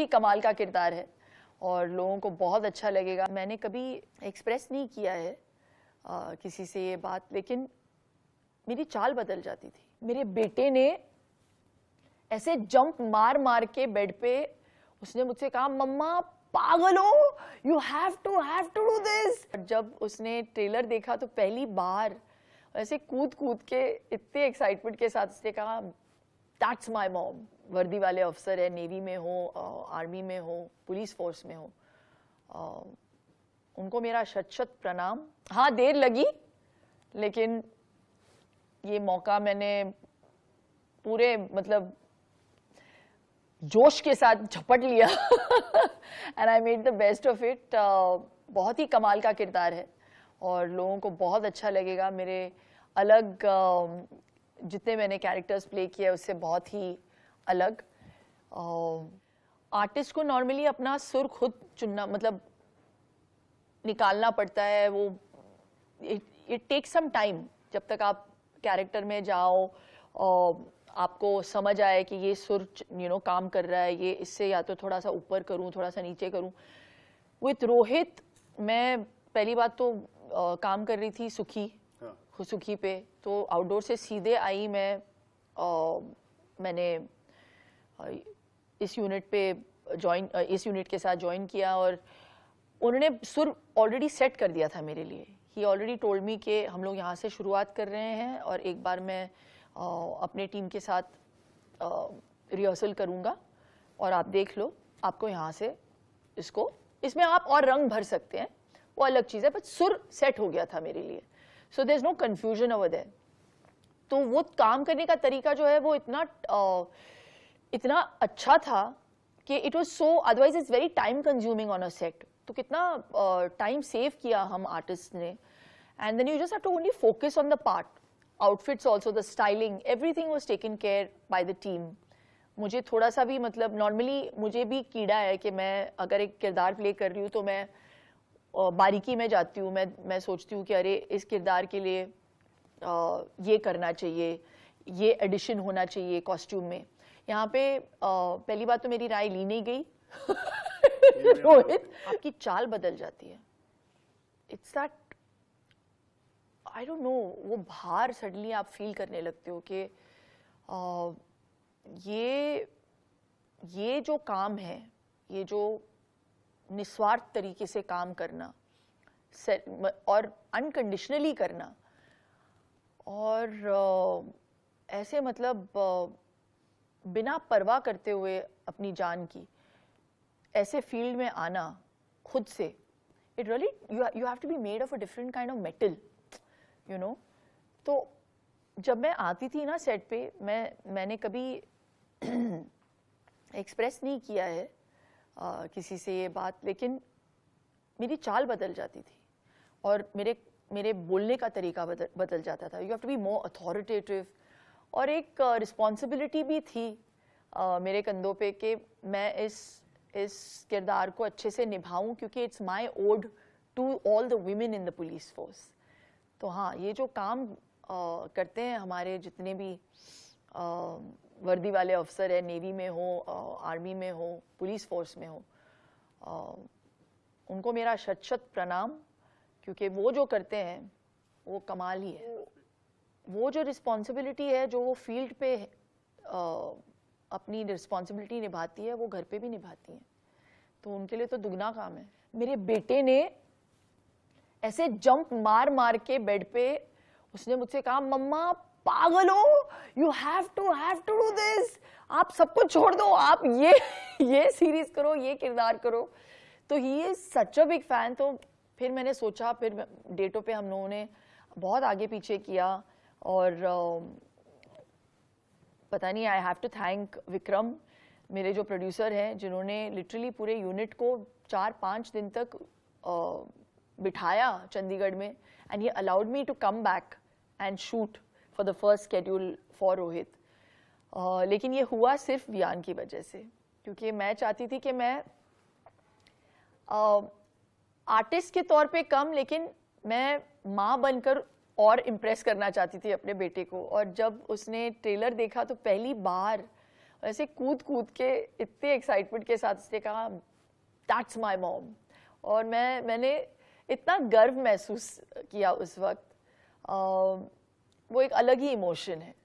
ही कमाल का किरदार है और लोगों को बहुत अच्छा लगेगा। मैंने कभी एक्सप्रेस नहीं किया है किसी से ये बात, लेकिन मेरी चाल बदल जाती थी। मेरे बेटे ने ऐसे जंप मार मार के बेड पे उसने मुझसे कहा, मम्मा पागल हो, you have to do this. जब उसने ट्रेलर देखा तो पहली बार ऐसे कूद कूद के इतने एक्साइटमेंट के साथ उसने कहा, दैट्स माय मॉम। वर्दी वाले अफसर है, नेवी में हो, आर्मी में हो, पुलिस फोर्स में हो, उनको मेरा शत शत प्रणाम। हाँ, देर लगी, लेकिन ये मौका मैंने पूरे मतलब जोश के साथ झपट लिया and I made the best of it. बहुत ही कमाल का किरदार है और लोगों को बहुत अच्छा लगेगा। मेरे अलग जितने मैंने कैरेक्टर्स प्ले किए उससे बहुत ही अलग। आर्टिस्ट को नॉर्मली अपना सुर खुद चुनना मतलब निकालना पड़ता है। वो इट टेक्स सम टाइम जब तक आप कैरेक्टर में जाओ और आपको समझ आए कि ये सुर काम कर रहा है, ये इससे या तो थोड़ा सा ऊपर करूं, थोड़ा सा नीचे करूं। विथ रोहित मैं पहली बात तो काम कर रही थी सुखी पे, तो आउटडोर से सीधे आई मैंने इस यूनिट के साथ ज्वाइन किया और उन्होंने सुर ऑलरेडी सेट कर दिया था मेरे लिए। ही ऑलरेडी टोल्ड मी कि हम लोग यहाँ से शुरुआत कर रहे हैं और एक बार मैं अपने टीम के साथ रिहर्सल करूँगा और आप देख लो, आपको यहाँ से इसमें आप और रंग भर सकते हैं, वो अलग चीज़ है, बट सुर सेट हो गया था मेरे लिए। So there is no confusion over there. तो वो काम करने का तरीका जो है वो इतना अच्छा था कि it was so, otherwise it's very time consuming on a set. तो कितना टाइम सेव किया हम आर्टिस्ट ने। And then you just have to only focus on the part, outfits also, the styling, everything was taken care by the team. मुझे थोड़ा सा भी मतलब नॉर्मली मुझे भी कीड़ा है कि मैं अगर एक किरदार प्ले कर रही हूँ तो मैं बारीकी में जाती हूँ। मैं सोचती हूँ कि अरे इस किरदार के लिए ये करना चाहिए, ये एडिशन होना चाहिए कॉस्ट्यूम में। यहाँ पे पहली बात तो मेरी राय ली नहीं गई रोहित, आपकी चाल बदल जाती है। It's that, I don't know, वो भार सडनली आप फील करने लगते हो कि ये जो काम है, ये जो निस्वार्थ तरीके से काम करना और अनकंडीशनली करना और ऐसे मतलब बिना परवाह करते हुए अपनी जान की ऐसे फील्ड में आना खुद से, it really you have to be made of a different kind of metal, you know. तो जब मैं आती थी ना सेट पे, मैंने कभी एक्सप्रेस नहीं किया है किसी से ये बात, लेकिन मेरी चाल बदल जाती थी और मेरे बोलने का तरीका बदल जाता था। You have to be more authoritative और एक रिस्पॉन्सिबिलिटी भी थी मेरे कंधों पे कि मैं इस किरदार को अच्छे से निभाऊं, क्योंकि it's my ode to all the women in the police force. तो हाँ, ये जो काम करते हैं हमारे जितने भी वर्दी वाले अफसर है, नेवी में हो, आर्मी में हो, पुलिस फोर्स में हो, उनको मेरा शत शत प्रणाम, क्योंकि वो जो करते हैं वो कमाल ही है। वो जो रिस्पॉन्सिबिलिटी है जो वो फील्ड पे अपनी रिस्पॉन्सिबिलिटी निभाती है, वो घर पे भी निभाती हैं, तो उनके लिए तो दुगना काम है। मेरे बेटे ने ऐसे जंप मार मार के बेड पे उसने मुझसे कहा, मम्मा पागल हो, you have to do this. आप सब कुछ छोड़ दो, आप ये सीरीज करो, ये किरदार करो। तो he is such a big fan. तो फिर मैंने सोचा, फिर डेटों पे हम लोगों ने बहुत आगे पीछे किया और पता नहीं, I have to thank Vikram, मेरे जो प्रोड्यूसर हैं, जिन्होंने लिटरली पूरे यूनिट को 4-5 दिन तक बिठाया चंडीगढ़ में, and he allowed me to come back and shoot for the first schedule for Rohit. लेकिन ये हुआ सिर्फ वियान की वजह से, क्योंकि मैं चाहती थी कि मैं आर्टिस्ट के तौर पे कम, लेकिन मैं माँ बनकर और इम्प्रेस करना चाहती थी अपने बेटे को। और जब उसने ट्रेलर देखा तो पहली बार ऐसे कूद कूद के इतने एक्साइटमेंट के साथ उसने कहा दैट्स माय मॉम। और मैंने इतना गर्व महसूस किया उस वक्त। वो एक अलग ही इमोशन है।